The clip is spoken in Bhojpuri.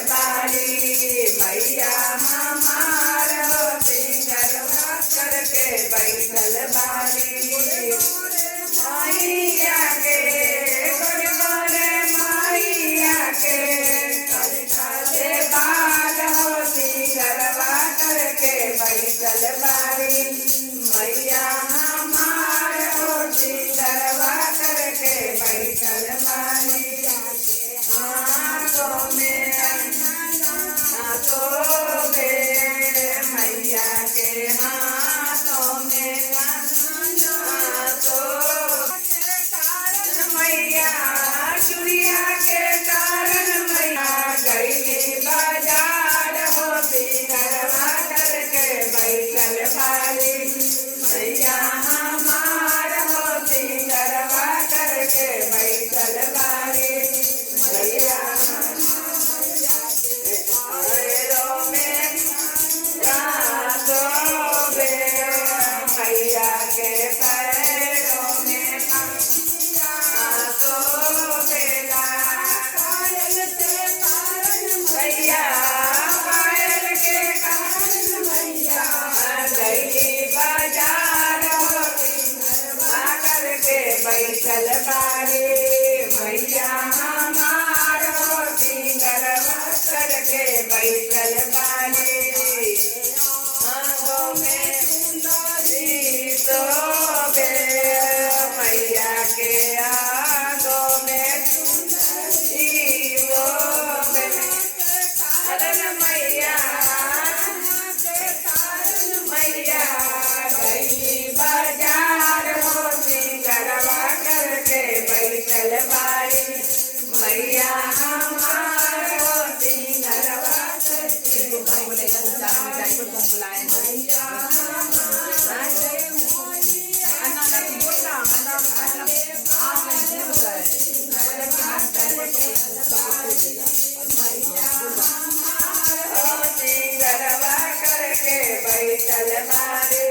बारी मैया हमार होती गरबा करके बैठल बारी मैया के गुरगुरे मैया के करे बार होती गरबा करके बैठल बारी मैया हमार होती गरबा करके बैठल बारी हाथों में मैया के हाथों में मैया चुरिया के कारण मैया गई बाजार होती गरबा करके बैठल बारी मैया हमार होती गरबा करके बैठल बारी मैया मैया के पैरों में मैया पायल के कारण मैया गई बाजार करके बैठल बारी मैया हमार होती गरबा करके बैठल बारी आंगों में मैया के आंगों में मैया मैया गई बाजार होती गरबा करके बैठल बारी मैया हमार होती गरबा करके गरबा करके बैठल बारी